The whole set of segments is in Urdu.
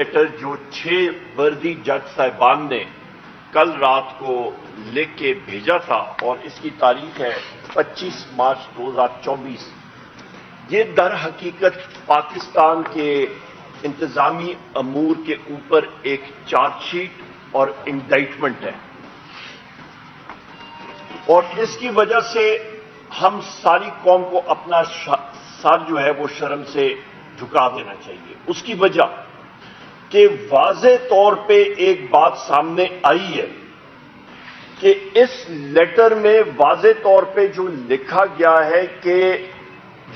لیٹر جو 6 وردی جج صاحبان نے کل رات کو لکھ کے بھیجا تھا اور اس کی تاریخ ہے 25 مارچ 2024، یہ در حقیقت پاکستان کے انتظامی امور کے اوپر ایک چارج شیٹ اور انڈائٹمنٹ ہے، اور اس کی وجہ سے ہم ساری قوم کو اپنا سر جو ہے وہ شرم سے جھکا دینا چاہیے۔ اس کی وجہ کہ واضح طور پہ ایک بات سامنے آئی ہے کہ اس لیٹر میں واضح طور پہ جو لکھا گیا ہے کہ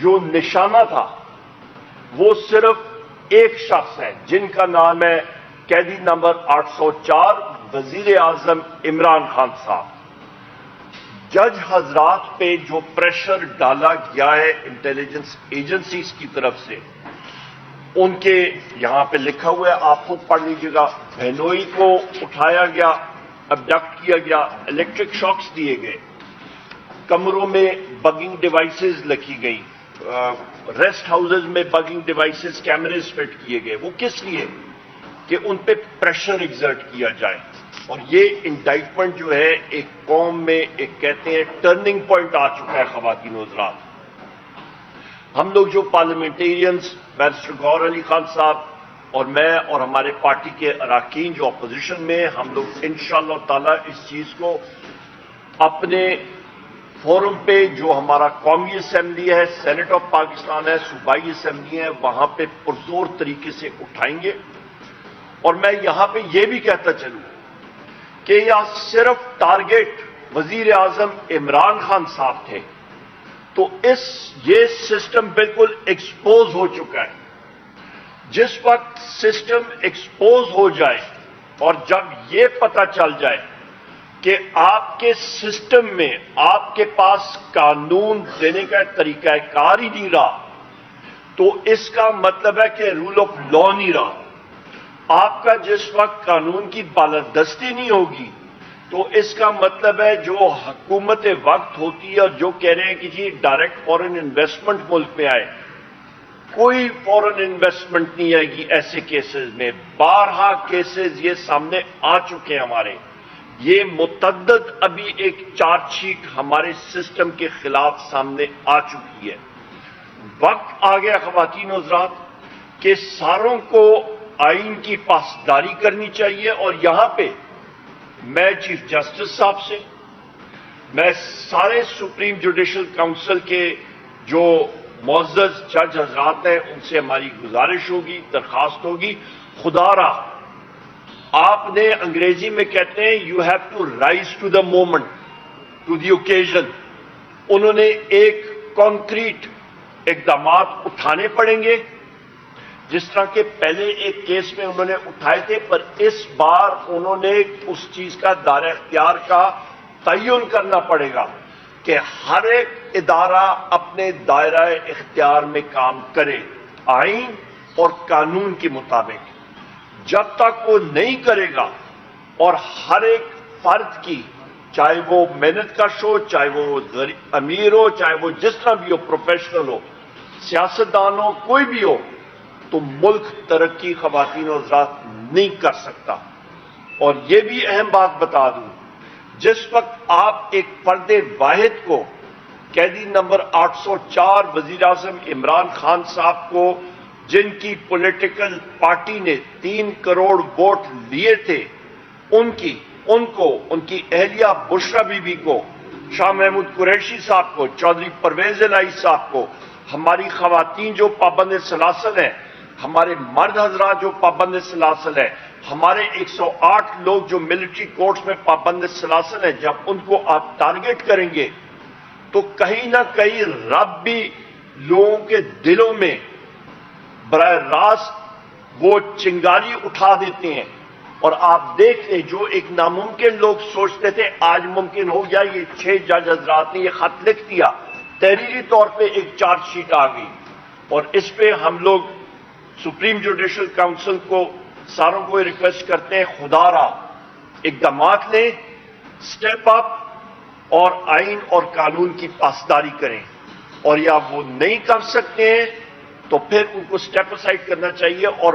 جو نشانہ تھا وہ صرف ایک شخص ہے جن کا نام ہے قیدی نمبر 804 وزیر اعظم عمران خان صاحب۔ جج حضرات پہ جو پریشر ڈالا گیا ہے انٹیلیجنس ایجنسیز کی طرف سے، ان کے یہاں پہ لکھا ہوا ہے، آپ خود پڑھ لیجیے گا، بہنوئی کو اٹھایا گیا، ابڈکٹ کیا گیا، الیکٹرک شاکس دیے گئے، کمروں میں بگنگ ڈیوائسز لکھی گئی، ریسٹ ہاؤسز میں بگنگ ڈیوائسز کیمریز فٹ کیے گئے۔ وہ کس لیے؟ کہ ان پہ پریشر ایگزرٹ کیا جائے۔ اور یہ انڈائٹمنٹ جو ہے ایک قوم میں ایک کہتے ہیں ٹرننگ پوائنٹ آ چکا ہے۔ خواتین و حضرات، ہم لوگ جو پارلیمنٹیرینز بیرسٹر گوہر علی خان صاحب اور میں اور ہمارے پارٹی کے اراکین جو اپوزیشن میں، ہم لوگ انشاءاللہ تعالی اس چیز کو اپنے فورم پہ جو ہمارا قومی اسمبلی ہے، سینٹ آف پاکستان ہے، صوبائی اسمبلی ہے، وہاں پہ پرزور طریقے سے اٹھائیں گے۔ اور میں یہاں پہ یہ بھی کہتا چلوں کہ یہاں صرف ٹارگیٹ وزیر اعظم عمران خان صاحب تھے، تو یہ سسٹم بالکل ایکسپوز ہو چکا ہے۔ جس وقت سسٹم ایکسپوز ہو جائے اور جب یہ پتہ چل جائے کہ آپ کے سسٹم میں آپ کے پاس قانون دینے کا طریقہ کار ہی نہیں رہا، تو اس کا مطلب ہے کہ رول آف لا نہیں رہا۔ آپ کا جس وقت قانون کی بالادستی نہیں ہوگی، تو اس کا مطلب ہے جو حکومت وقت ہوتی ہے اور جو کہہ رہے ہیں کہ جی ڈائریکٹ فورن انویسٹمنٹ ملک میں آئے، کوئی فورن انویسٹمنٹ نہیں آئے گی ایسے کیسز میں۔ بارہا کیسز یہ سامنے آ چکے ہیں ہمارے، یہ متعدد ابھی ایک چارج شیٹ ہمارے سسٹم کے خلاف سامنے آ چکی ہے۔ وقت آ گیا خواتین و حضرات کہ ساروں کو آئین کی پاسداری کرنی چاہیے، اور یہاں پہ میں چیف جسٹس صاحب سے، میں سارے سپریم جوڈیشل کاؤنسل کے جو معزز جج حضرات ہیں ان سے ہماری گزارش ہوگی، درخواست ہوگی، خدا را آپ نے انگریزی میں کہتے ہیں you have to rise to the moment, to the occasion. انہوں نے ایک کانکریٹ اقدامات اٹھانے پڑیں گے، جس طرح کہ پہلے ایک کیس میں انہوں نے اٹھائے تھے، پر اس بار انہوں نے اس چیز کا دائرہ اختیار کا تعین کرنا پڑے گا کہ ہر ایک ادارہ اپنے دائرہ اختیار میں کام کرے آئین اور قانون کے مطابق۔ جب تک وہ نہیں کرے گا اور ہر ایک فرد کی، چاہے وہ محنت کش ہو، چاہے وہ امیر ہو، چاہے وہ جس طرح بھی ہو، پروفیشنل ہو، سیاستدان ہو، کوئی بھی ہو، تو ملک ترقی خواتین و حضرات نہیں کر سکتا۔ اور یہ بھی اہم بات بتا دوں، جس وقت آپ ایک فرد واحد کو، قیدی نمبر 804 وزیر اعظم عمران خان صاحب کو، جن کی پولیٹیکل پارٹی نے 3 کروڑ ووٹ لیے تھے، ان کی اہلیہ بشرا بی بی کو، شاہ محمود قریشی صاحب کو، چودھری پرویز الہی صاحب کو، ہماری خواتین جو پابند سلاسل ہیں، ہمارے مرد حضرات جو پابند سلاسل ہیں، ہمارے 108 لوگ جو ملٹری کورٹس میں پابند سلاسل ہیں، جب ان کو آپ ٹارگٹ کریں گے تو کہیں نہ کہیں رب بھی لوگوں کے دلوں میں براہ راست وہ چنگاری اٹھا دیتے ہیں۔ اور آپ دیکھ لیں، جو ایک ناممکن لوگ سوچتے تھے آج ممکن ہو گیا۔ یہ 6 جج حضرات نے یہ خط لکھ دیا، تحریری طور پہ ایک چارج شیٹ آ گئی، اور اس پہ ہم لوگ سپریم جوڈیشل کاؤنسل کو ساروں کو ریکویسٹ کرتے ہیں، خدا را اقدامات لیں، سٹیپ اپ اور آئین اور قانون کی پاسداری کریں۔ اور یا وہ نہیں کر سکتے ہیں تو پھر ان کو سٹیپ اسائڈ کرنا چاہیے اور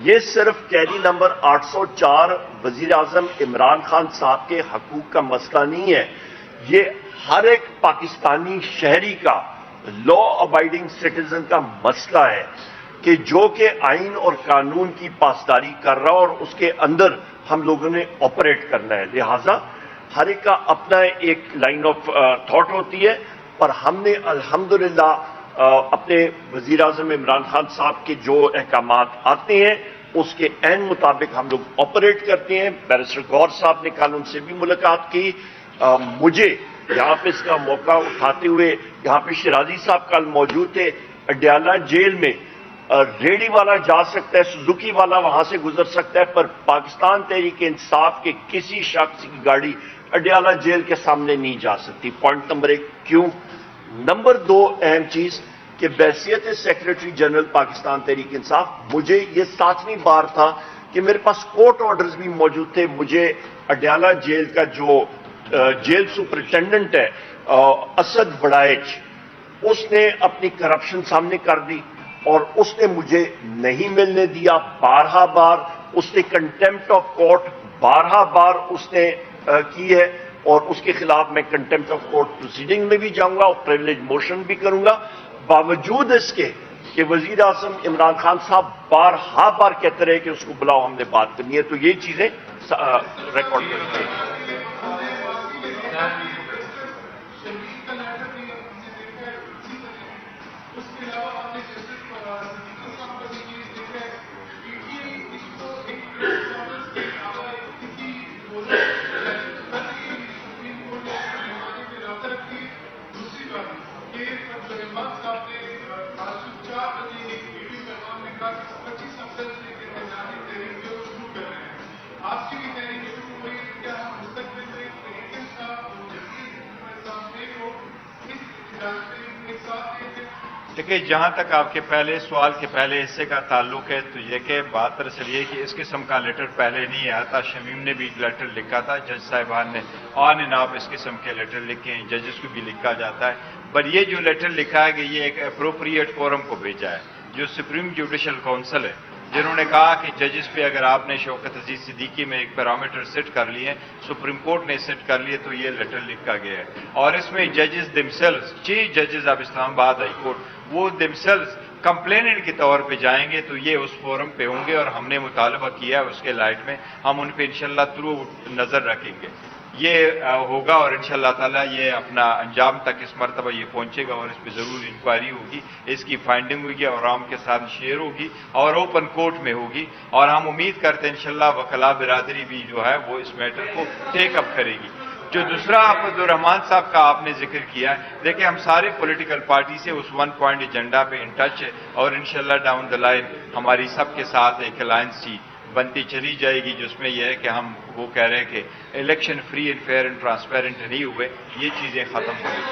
یہ صرف قیدی نمبر 804 وزیر اعظم عمران خان صاحب کے حقوق کا مسئلہ نہیں ہے، یہ ہر ایک پاکستانی شہری کا، لا ابائڈنگ سٹیزن کا مسئلہ ہے کہ جو کہ آئین اور قانون کی پاسداری کر رہا اور اس کے اندر ہم لوگوں نے آپریٹ کرنا ہے. لہذا ہر ایک کا اپنا ایک لائن آف تھاٹ ہوتی ہے، پر ہم نے الحمدللہ اپنے وزیر اعظم عمران خان صاحب کے جو احکامات آتے ہیں اس کے عین مطابق ہم لوگ آپریٹ کرتے ہیں. بیرسٹر غور صاحب نے کل ان سے بھی ملاقات کی. مجھے یہاں پہ اس کا موقع اٹھاتے ہوئے، یہاں پہ شیرازی صاحب کل موجود تھے، اڈیالہ جیل میں ریڑھی والا جا سکتا ہے، سزوکی والا وہاں سے گزر سکتا ہے، پر پاکستان تحریک انصاف کے کسی شخص کی گاڑی اڈیالہ جیل کے سامنے نہیں جا سکتی. پوائنٹ نمبر 1 کیوں؟ نمبر 2 اہم چیز کہ بحیثیت سیکرٹری جنرل پاکستان تحریک انصاف مجھے یہ 7ویں بار تھا کہ میرے پاس کورٹ آرڈرز بھی موجود تھے. مجھے اڈیالہ جیل کا جو جیل سپرنٹینڈنٹ ہے اسد وڑائچ، اس نے اپنی کرپشن سامنے کر دی اور اس نے مجھے نہیں ملنے دیا. بارہا بار اس نے کنٹمپٹ آف کورٹ بار اس نے کی ہے اور اس کے خلاف میں کنٹمپٹ آف کورٹ پروسیڈنگ میں بھی جاؤں گا اور پریویلیج موشن بھی کروں گا. باوجود اس کے کہ وزیر اعظم عمران خان صاحب بار کہتے رہے کہ اس کو بلاؤ، ہم نے بات کرنی ہے. تو یہ چیزیں ریکارڈ کرنی چاہیے. دیکھیے، جہاں تک آپ کے پہلے سوال کے پہلے حصے کا تعلق ہے تو یہ کہ بات دراصل یہ کہ اس قسم کا لیٹر پہلے نہیں آیا تھا. شمیم نے بھی لیٹر لکھا تھا، جج صاحبان نے آن اینڈ آف اس قسم کے لیٹر لکھے ہیں، ججز کو بھی لکھا جاتا ہے. پر یہ جو لیٹر لکھا ہے کہ یہ ایک اپروپریٹ فورم کو بھیجا ہے جو سپریم جوڈیشل کونسل ہے، جنہوں نے کہا کہ ججز پہ اگر آپ نے شوکت عزیز صدیقی میں ایک پیرامیٹر سیٹ کر لیے، سپریم کورٹ نے سیٹ کر لیے، تو یہ لیٹر لکھا گیا ہے. اور اس میں ججز دمسیلز، چیف ججز آف اسلام آباد ہائی کورٹ، وہ دمسیلز کمپلیننٹ کے طور پہ جائیں گے تو یہ اس فورم پہ ہوں گے. اور ہم نے مطالبہ کیا ہے اس کے لائٹ میں، ہم ان پہ انشاءاللہ تھرو نظر رکھیں گے. یہ ہوگا اور انشاءاللہ تعالیٰ یہ اپنا انجام تک اس مرتبہ یہ پہنچے گا اور اس پہ ضرور انکوائری ہوگی، اس کی فائنڈنگ ہوگی اور عوام کے ساتھ شیئر ہوگی اور اوپن کورٹ میں ہوگی. اور ہم امید کرتے ہیں انشاءاللہ وکلاء برادری بھی جو ہے وہ اس میٹر کو ٹیک اپ کرے گی. جو دوسرا عبد الرحمان صاحب کا آپ نے ذکر کیا ہے، دیکھیں ہم سارے پولیٹیکل پارٹی سے اس 1 پوائنٹ ایجنڈا پہ ان ٹچ ہے اور انشاءاللہ ڈاؤن دا لائن ہماری سب کے ساتھ ایک الائنس ہی بنتی چلی جائے گی، جس میں یہ ہے کہ ہم وہ کہہ رہے ہیں کہ election free and fair and transparent نہیں ہوئے، یہ چیزیں ختم ہو گئی.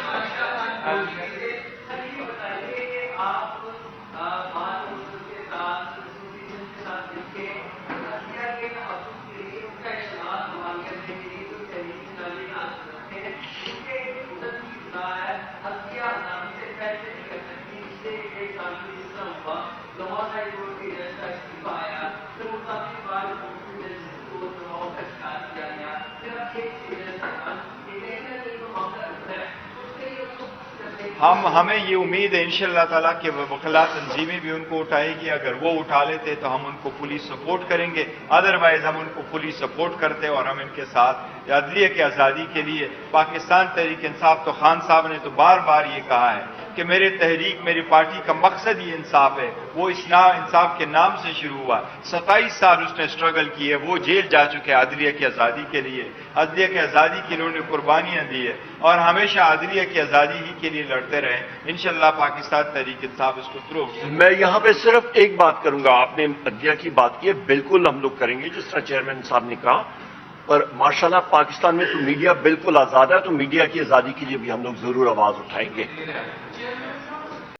ہمیں یہ امید ہے انشاءاللہ تعالیٰ کہ وکلاء تنظیمیں بھی ان کو اٹھائے گی. اگر وہ اٹھا لیتے تو ہم ان کو فلی سپورٹ کریں گے، ادروائز ہم ان کو فلی سپورٹ کرتے اور ہم ان کے ساتھ عدلیہ کی آزادی کے لیے. پاکستان تحریک انصاف تو خان صاحب نے تو بار یہ کہا ہے کہ میری تحریک، میری پارٹی کا مقصد ہی انصاف ہے. وہ انصاف کے نام سے شروع ہوا، 27 سال اس نے اسٹرگل کی ہے، وہ جیل جا چکے عدلیہ کی آزادی کے لیے. عدلیہ کی آزادی کے لیے انہوں نے قربانیاں دی ہے اور ہمیشہ عدلیہ کی آزادی ہی کے لیے لڑتے رہے. انشاءاللہ پاکستان تحریک انصاف اس کو تھرو. میں یہاں پہ صرف ایک بات کروں گا، آپ نے عدلیہ کی بات کی ہے، بالکل ہم لوگ کریں گے جس طرح چیئرمین صاحب نے کہا. پر ماشاءاللہ پاکستان میں تو میڈیا بالکل آزاد ہے، تو میڈیا کی آزادی کے لیے بھی ہم لوگ ضرور آواز اٹھائیں گے.